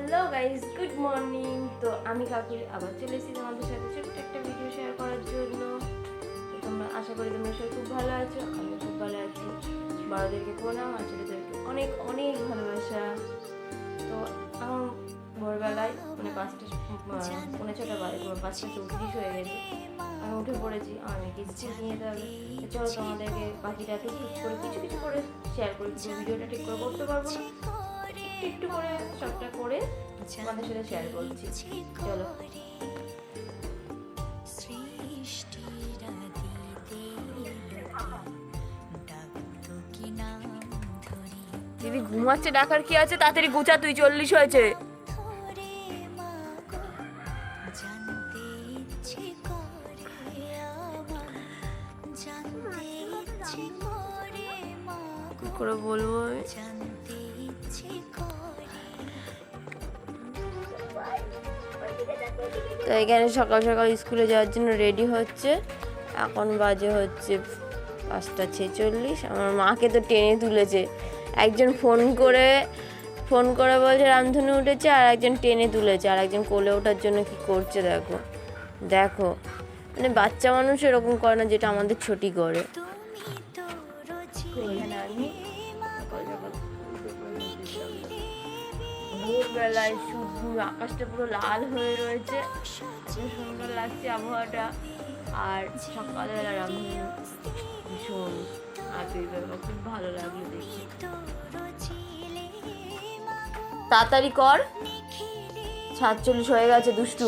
Hello guys, good morning. তো আমি কাকুলি আবার চলে এসেছি তোমাদের সাথে ছোট্ট একটা ভিডিও শেয়ার করার জন্য। তো তোমরা আশা করি তোমরা সবাই খুব ভালো আছো, আমিও খুব ভালো আছি। বড়দেরকে প্রণাম আর ছোটোদেরকে অনেক অনেক ভালোবাসা। তো এখন ভোরবেলায় মানে 5:06 বাজে, 5:34 হয়ে গেছে। আমি উঠে পড়েছি, আমার মেয়েকে স্কুল নিয়ে যেতে হবে। চলো তোমাদেরকে বাকিটা টুকটুক করে কিছু কিছু করে শেয়ার করি। ভিডিওটা ঠিক করে করতে পারবো না, একটু একটু করে সবটা করে তোমাদের সাথে শেয়ার করছি। চলো। দিদি ঘুমাচ্ছে, ডাকার কি আছে? তাড়াতাড়ি গুছা, তুই 40 হয়েছে। কি করে বলবো? তো এখানে সকাল সকাল স্কুলে যাওয়ার জন্য রেডি হচ্ছে। এখন বাজে হচ্ছে 5:46। আমার মাকে তো টেনে তুলেছে। একজন ফোন করে বলছে রামধনু উঠেছে, আর একজন টেনে তুলেছে, আর একজন কোলে ওঠার জন্য কি করছে দেখো দেখো। মানে বাচ্চা মানুষ এরকম করে না যেটা আমাদের ছোটি করে। ভোরবেলায় শুধু আকাশটা পুরো লাল হয়ে রয়েছে, সুন্দর লাগছে আবহাওয়াটা। আর সকালবেলা রামধনু ভীষণ আবির্ভাব, খুব ভালো লাগলো দেখে। তাড়াতাড়ি কর, 47 হয়ে গেছে দুষ্টু।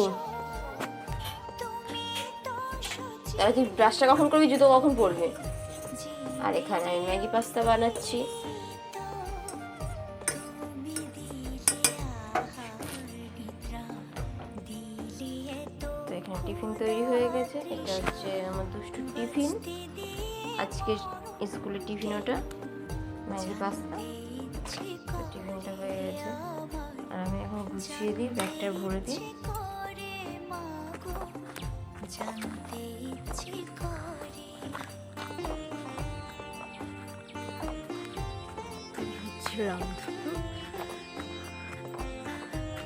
তাহলে তুই ব্রাশটা কখন করবি, জুতো কখন পরবে? আর এখানে আমি ম্যাগি পাস্তা বানাচ্ছি। তো এখানে টিফিন তৈরি হয়ে গেছে। এটা হচ্ছে আমার দুষ্টু টিফিন, আজকে স্কুলের টিফিন। ওটা ম্যাগি পাস্তা, টিফিনটা হয়ে গেছে। আর আমি এখন গুছিয়ে দিই, ব্যাগটা ভরে দিই।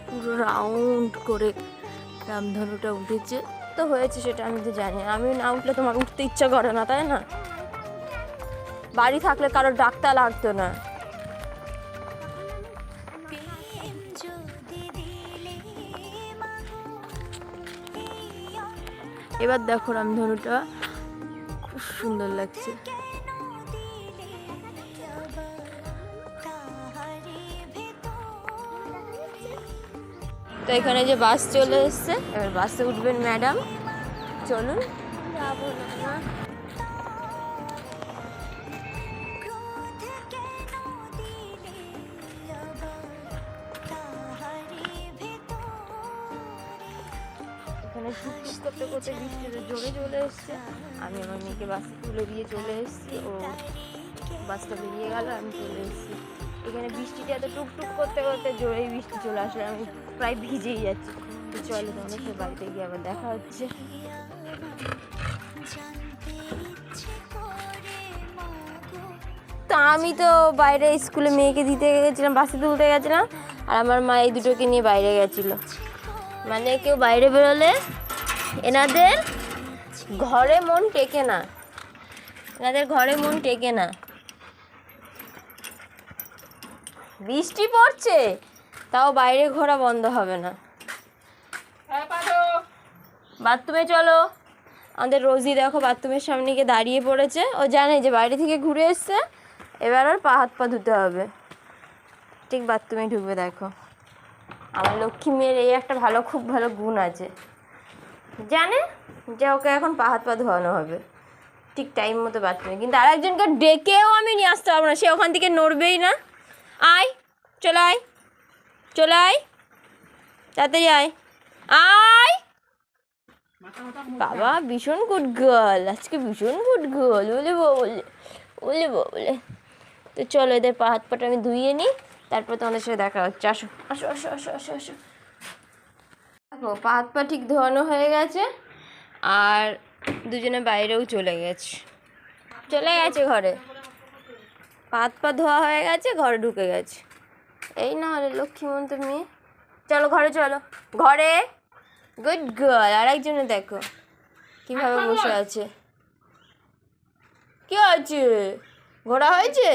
পুরো রাউন্ড করে রামধনুটা উঠেছে। তো হয়েছে সেটা আমি তো জানি, আমি না উঠলে তোমার উঠতে ইচ্ছা করে না, তাই না? বাড়ি থাকলে কারোর ডাকতে লাগতো না। এবার দেখো রামধনুটা খুব সুন্দর লাগছে। তো এখানে যে বাস চলে এসছে, এবার বাসে উঠবেন ম্যাডাম। চলুন যাবো না। এখানে টুকটুক করতে করতে বৃষ্টিতে জোরে চলে এসছে। আমি আমার মেয়েকে বাসে তুলে দিয়ে চলে এসেছি, ও বাসটা বেরিয়ে গেল, আমি চলে এসেছি। এখানে বৃষ্টিটা এত টুকটুক করতে করতে জোরেই বৃষ্টি চলে আসলে, আমি প্রায় ভিজেই যাচ্ছি। তো চলো তোমাদের সাথে বাড়িতে গিয়ে আবার দেখা হচ্ছে। তো আমি তো বাইরে স্কুলে মেয়েকে দিতে গেছিলাম, বাসে তুলতে গেছিলাম, আর আমার মা এই দুটোকে নিয়ে বাইরে গেছিলো। মানে কেউ বাইরে বেরোলে এনাদের ঘরে মন টেকে না, বৃষ্টি পড়ছে তাও বাইরে ঘোরা বন্ধ হবে না। বাথরুমে চলো। আমাদের রোজি দেখো বাথরুমের সামনে গিয়ে দাঁড়িয়ে পড়েছে। ও জানে যে বাইরে থেকে ঘুরে এসছে, এবার ওর হাত পা ধুতে হবে। ঠিক বাথরুমে ঢুকবে। দেখো আমার লক্ষ্মী মেয়ের এই একটা খুব ভালো গুণ আছে, জানে যে ওকে এখন হাত পা ধোয়ানো হবে ঠিক টাইম মতো বাথরুমে। কিন্তু আর একজনকে ডেকেও আমি নিয়ে আসতে পারবো না, সে ওখান থেকে নড়বেই না। আয়, চলে আয়, তাড়াতাড়ি আয়। বাবা ভীষণ গুড গার্ল, আজকে ভীষণ গুড গার্ল বলে। তো চলো এদের হাত পাটা আমি ধুইয়ে নিই, তারপর তোমাদের সাথে দেখা হচ্ছে। আসো আসো আসো আসো আসো আসো। দেখো হাত পা ঠিক ধোয়ানো হয়ে গেছে, আর দুজনে বাইরেও চলে গেছে ঘরে। হাত পা ধোয়া হয়ে গেছে, ঘরে ঢুকে গেছে। এই না হলে লক্ষ্মীমন্ত মেয়ে। চলো ঘরে চলো, ঘরে। Good girl. আর একজনে দেখো কীভাবে বসে আছে। কি আছে? ঘোরা হয়েছে?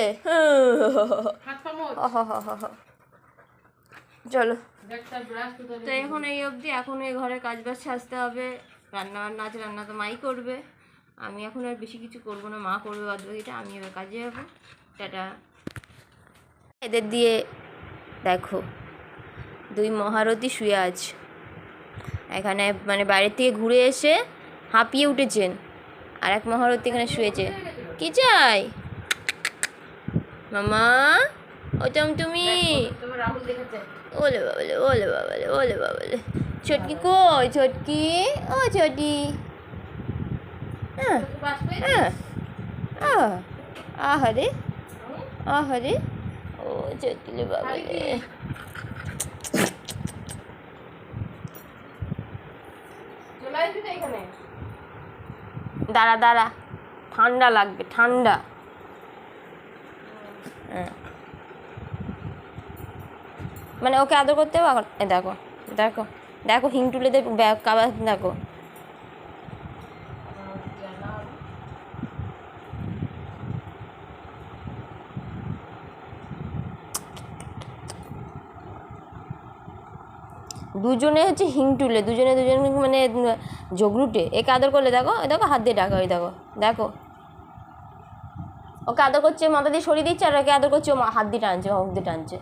চলো। তো এখন এই অবধি, এখন এই ঘরে কাজ বাজ সাজতে হবে, রান্না বান্না আছে, রান্না তো মাই করবে, আমি এখন আর বেশি কিছু করবো না, মা করবে বাদ বাকিটা, আমি এবার কাজে যাবো। টাটা। এদের দিয়ে দেখো দুই মহারথী শুয়ে আছে এখানে, মানে বাইরের থেকে ঘুরে এসে হাঁপিয়ে উঠেছেন, আর এক মহারথী এখানে শুয়েছে। কি চাই মামা? ওটাম তুমি ওলে বাবালে, ওলে বাবালে, ওলে বাবালে। ছোটকি কই? ছোটকি, ও ছোটি। হ্যাঁ হ্যাঁ, আহারে আহারে, ও চটকিলে বাবালে। দাঁড়া দাঁড়া, ঠান্ডা লাগবে, ঠান্ডা। হ্যাঁ, মানে ওকে আদর করতে হবে। দেখো দেখো দেখো, হিং তুলে দে কাবার, দেখো। দুজনে হচ্ছে হিং তুলে, দুজনে মানে ঝগড়ুটে। একে আদর করলে দেখো, দেখো হাত দিয়ে ডাকা, ওই দেখো দেখো, ওকে আদর করছে, মাথা দিয়ে সরিয়ে দিচ্ছে, আর ওকে আদর করছে, ও হাত দিয়ে টানছে, মুখ দিয়ে টানছে।